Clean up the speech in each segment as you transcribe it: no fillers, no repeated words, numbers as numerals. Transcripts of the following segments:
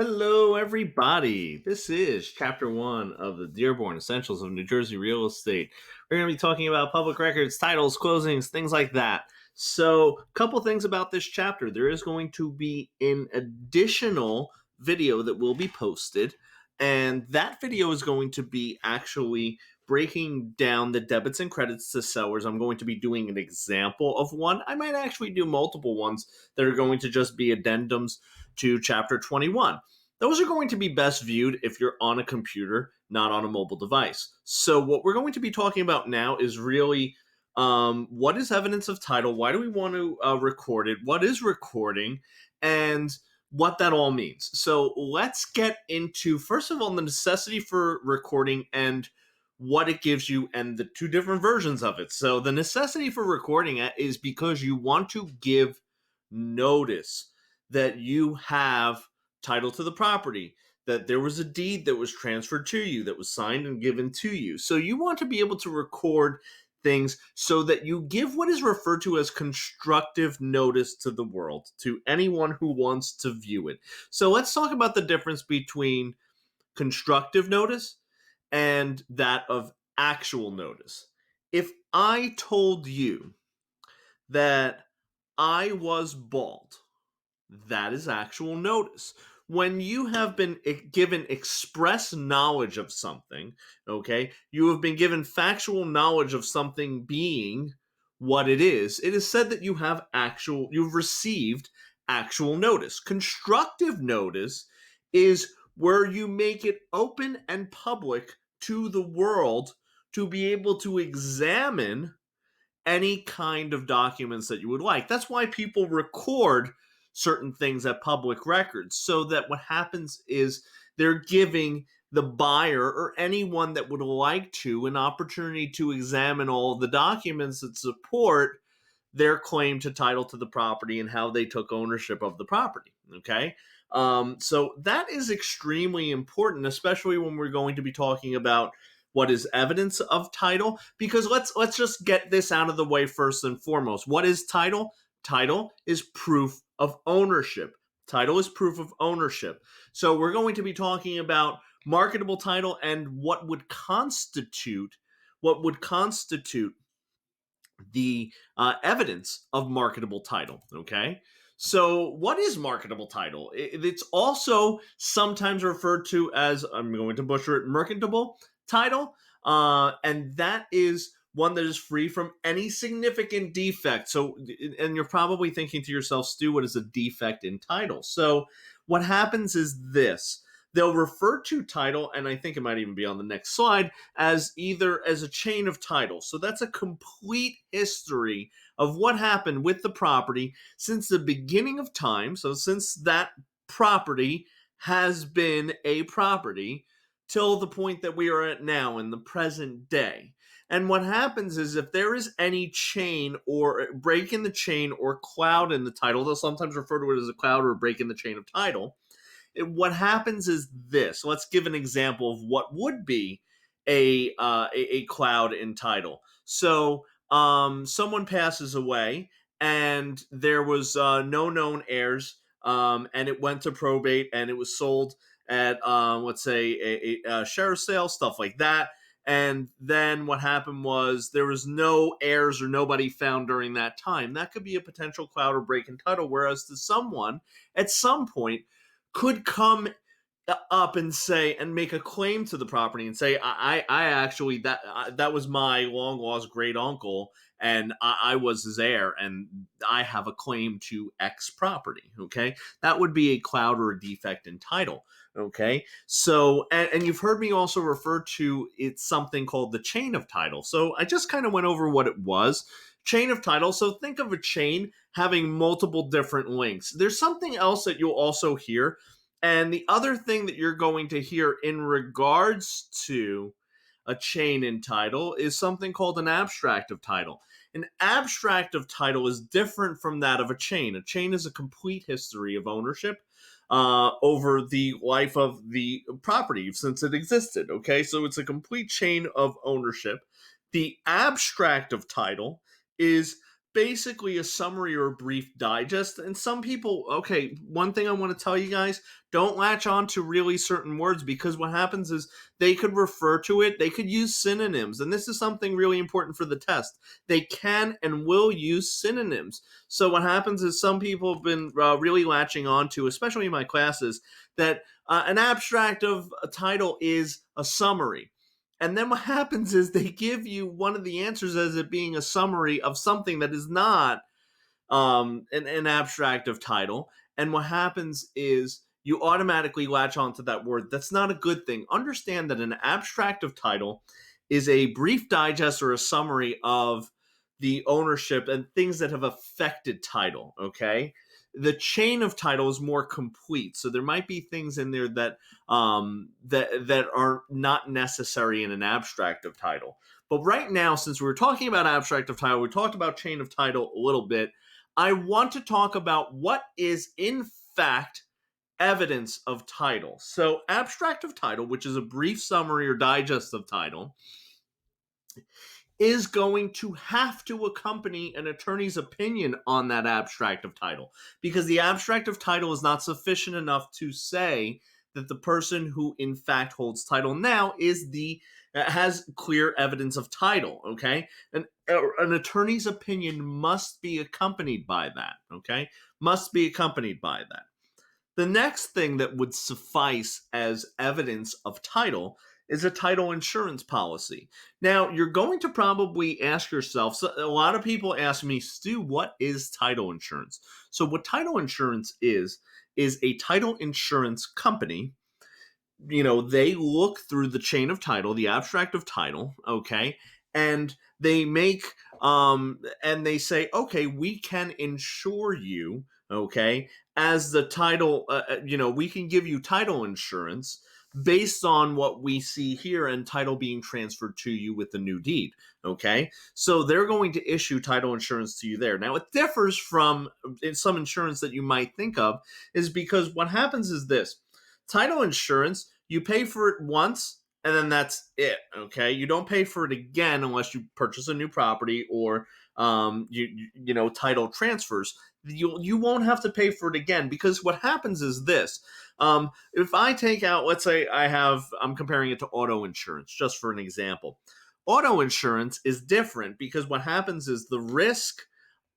Hello, everybody. This is chapter one of the Dearborn Essentials of New Jersey Real Estate. We're going to be talking about public records, titles, closings, things like that. So, a couple things about this chapter. There is going to be an additional video that will be posted, and that video is going to be actually breaking down the debits and credits to sellers. I'm going to be doing an example of one. I might actually do multiple ones that are going to just be addendums to chapter 21. Those are going to be best viewed if you're on a computer, not on a mobile device. So, what we're going to be talking about now is really what is evidence of title? Why do we want to record it? What is recording? And what that all means. So, let's get into, first of all, the necessity for recording and what it gives you and the two different versions of it. So, the necessity for recording it is because you want to give notice that you have title to the property, that there was a deed that was transferred to you, that was signed and given to you. So you want to be able to record things so that you give what is referred to as constructive notice to the world, to anyone who wants to view it. So let's talk about the difference between constructive notice and that of actual notice. If I told you that I was bald, that is actual notice. When you have been given express knowledge of something, okay, you have been given factual knowledge of something being what it is said that you've received actual notice. Constructive notice is where you make it open and public to the world to be able to examine any kind of documents that you would like. That's why people record certain things at public records, so that what happens is they're giving the buyer or anyone that would like to an opportunity to examine all of the documents that support their claim to title to the property and how they took ownership of the property. Okay. So that is extremely important, especially when we're going to be talking about what is evidence of title, because let's just get this out of the way first and foremost. What is title? Title is proof of ownership. Title is proof of ownership. So we're going to be talking about marketable title and what would constitute the evidence of marketable title. Okay. So, what is marketable title? It's also sometimes referred to as, I'm going to butcher it, mercantile title. And that is one that is free from any significant defect. So, and you're probably thinking to yourself, Stu, what is a defect in title? So, what happens is this: they'll refer to title, and I think it might even be on the next slide, as either as a chain of title. So that's a complete history of what happened with the property since the beginning of time. So since that property has been a property till the point that we are at now in the present day. And what happens is if there is any chain or break in the chain or cloud in the title, they'll sometimes refer to it as a cloud or a break in the chain of title. What happens is this. Let's give an example of what would be a cloud in title. So someone passes away, and there was no known heirs, and it went to probate, and it was sold at let's say a sheriff's sale, stuff like that. And then what happened was there was no heirs or nobody found during that time. That could be a potential cloud or break in title. Whereas to someone at some point could come up and say and make a claim to the property and say, I actually that was my long lost great uncle, and I was his heir, and I have a claim to X property. Okay, that would be a cloud or a defect in title. Okay, so and you've heard me also refer to it's something called the chain of title. So I just kind of went over what it was. Chain of title. So think of a chain having multiple different links. There's something else that you'll also hear. And the other thing that you're going to hear in regards to a chain in title is something called an abstract of title. An abstract of title is different from that of a chain. A chain is a complete history of ownership over the life of the property since it existed. Okay, so it's a complete chain of ownership. The abstract of title is basically a summary or a brief digest. And some people, okay, one thing I want to tell you guys, don't latch on to really certain words, because what happens is they could refer to it, they could use synonyms. And this is something really important for the test. They can and will use synonyms. So what happens is some people have been really latching on to, especially in my classes, that an abstract of a title is a summary. And then what happens is they give you one of the answers as it being a summary of something that is not an abstract of title. And what happens is you automatically latch onto that word. That's not a good thing. Understand that an abstract of title is a brief digest or a summary of the ownership and things that have affected title, okay? The chain of title is more complete. So there might be things in there that that are not necessary in an abstract of title. But right now, since we were talking about abstract of title, we talked about chain of title a little bit. I want to talk about what is in fact evidence of title. So abstract of title, which is a brief summary or digest of title, is going to have to accompany an attorney's opinion on that abstract of title, because the abstract of title is not sufficient enough to say that the person who in fact holds title now is the has clear evidence of title. Okay, an attorney's opinion must be accompanied by that. Okay, must be accompanied by that. The next thing that would suffice as evidence of title is a title insurance policy. Now, you're going to probably ask yourself, so a lot of people ask me, Stu, what is title insurance? So, what title insurance is a title insurance company. They look through the chain of title, the abstract of title, okay, and they make and they say, okay, we can insure you, okay, as the title, we can give you title insurance based on what we see here and title being transferred to you with the new deed, okay? So they're going to issue title insurance to you there. Now, it differs from some insurance that you might think of, is because what happens is this. Title insurance, you pay for it once and then that's it, okay? You don't pay for it again unless you purchase a new property or title transfers. You won't have to pay for it again, because what happens is this. If I take out, let's say I'm comparing it to auto insurance just for an example. Auto insurance is different because what happens is the risk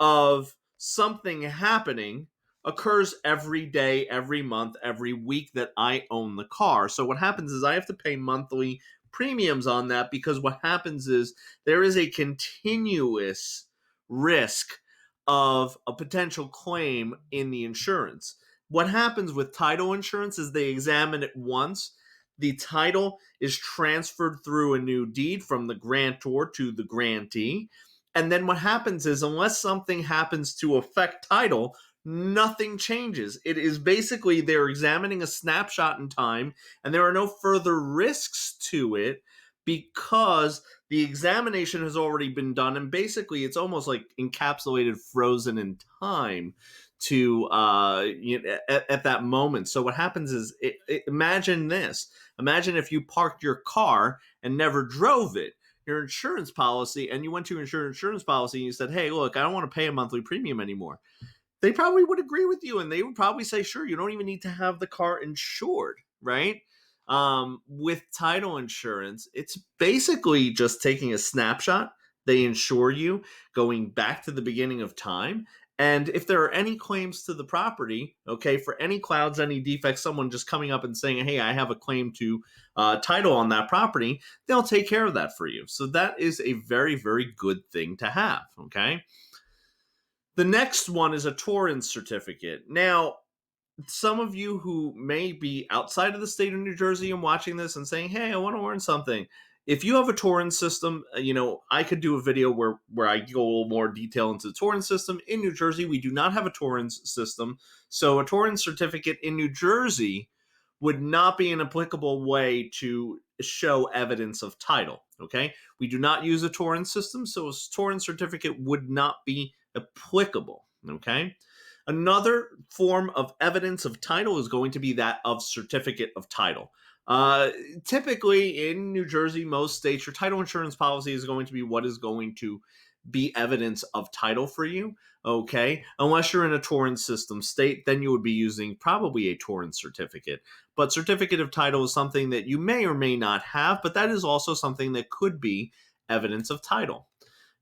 of something happening occurs every day, every month, every week that I own the car. So what happens is I have to pay monthly premiums on that, because what happens is there is a continuous risk of a potential claim in the insurance. What happens with title insurance is they examine it once. The title is transferred through a new deed from the grantor to the grantee. And then what happens is, unless something happens to affect title, nothing changes. It is basically they're examining a snapshot in time, and there are no further risks to it because the examination has already been done, and basically it's almost like encapsulated, frozen in time to at that moment. So what happens is, imagine this. Imagine if you parked your car and never drove it. Your insurance policy, and you went to your insurance policy and you said, hey, look, I don't want to pay a monthly premium anymore. They probably would agree with you, and they would probably say, sure, you don't even need to have the car insured, right? With title insurance, it's basically just taking a snapshot. They insure you going back to the beginning of time. And if there are any claims to the property, okay, for any clouds, any defects, someone just coming up and saying, hey, I have a claim to title on that property, they'll take care of that for you. So that is a very, very good thing to have, okay? The next one is a Torrance certificate. Now, some of you who may be outside of the state of New Jersey and watching this and saying, hey, I want to learn something. If you have a Torrance system, I could do a video where I go a little more detail into the Torrance system. In New Jersey, we do not have a Torrance system. So a Torrance certificate in New Jersey would not be an applicable way to show evidence of title, okay? We do not use a Torrance system, so a Torrance certificate would not be applicable, okay? Another form of evidence of title is going to be that of certificate of title. Typically in New Jersey, most states, your title insurance policy is going to be what is going to be evidence of title for you. Okay, unless you're in a Torrens system state, then you would be using probably a Torrens certificate. But certificate of title is something that you may or may not have, but that is also something that could be evidence of title.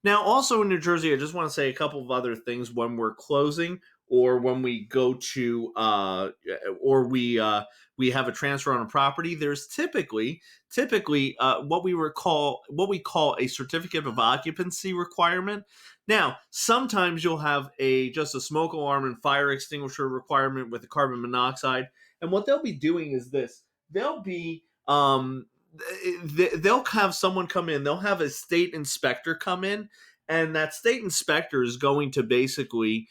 Now, also in New Jersey, I just want to say a couple of other things when we're closing or when we go to or we have a transfer on a property. There's typically what we call a certificate of occupancy requirement. Now, sometimes you'll have just a smoke alarm and fire extinguisher requirement with the carbon monoxide, and what they'll be doing is this: they'll have someone come in, they'll have a state inspector come in, and that state inspector is going to basically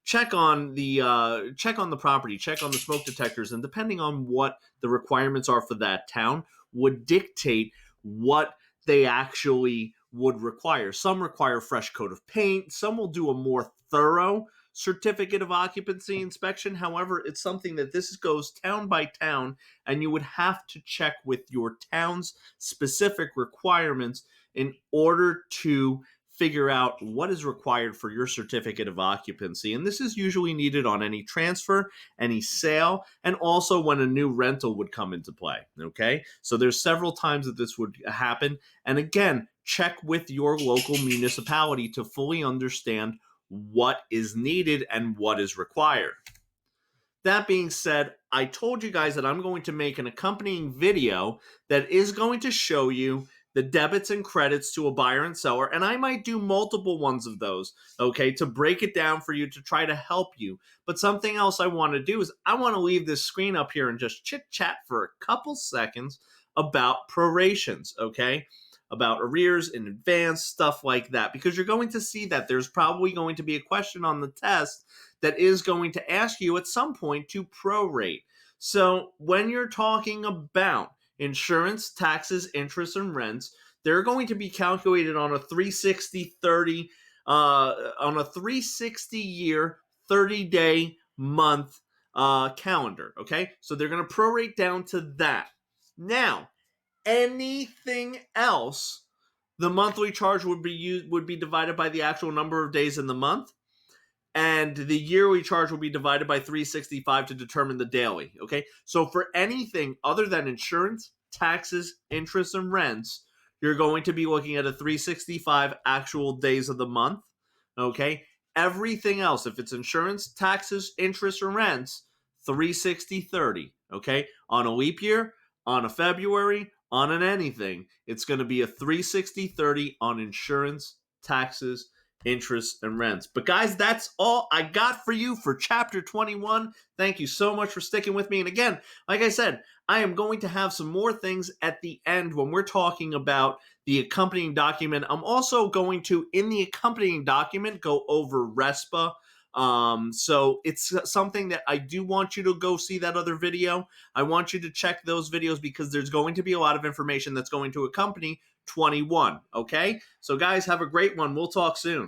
check on the property, check on the smoke detectors, and depending on what the requirements are for that town would dictate what they actually would require. Some require fresh coat of paint, some will do a more thorough certificate of occupancy inspection. However, it's something that this goes town by town, and you would have to check with your town's specific requirements in order to figure out what is required for your certificate of occupancy. And this is usually needed on any transfer, any sale, and also when a new rental would come into play. Okay, so there's several times that this would happen. And again, check with your local municipality to fully understand what is needed and what is required. That being said, I told you guys that I'm going to make an accompanying video that is going to show you the debits and credits to a buyer and seller, and I might do multiple ones of those, okay, to break it down for you to try to help you. But something else I want to do is I want to leave this screen up here and just chit-chat for a couple seconds about prorations, okay? About arrears in advance, stuff like that, because you're going to see that there's probably going to be a question on the test that is going to ask you at some point to prorate. So when you're talking about insurance, taxes, interest, and rents, they're going to be calculated on a 360-30, on a 360-year, 30-day month calendar, okay? So they're going to prorate down to that. Now, anything else, the monthly charge would be divided by the actual number of days in the month, and the yearly charge will be divided by 365 to determine the daily. Okay, so for anything other than insurance, taxes, interest, and rents, you're going to be looking at a 365 actual days of the month. Okay, everything else, if it's insurance, taxes, interest, or rents, 360-30. Okay, on a leap year, on a February, on an anything, it's going to be a 360-30 on insurance, taxes, interest, and rents. But guys, that's all I got for you for chapter 21. Thank you so much for sticking with me. And again, like I said, I am going to have some more things at the end when we're talking about the accompanying document. I'm also going to, in the accompanying document, go over RESPA. So it's something that I do want you to go see that other video. I want you to check those videos because there's going to be a lot of information that's going to accompany 21. Okay? So guys, have a great one. We'll talk soon.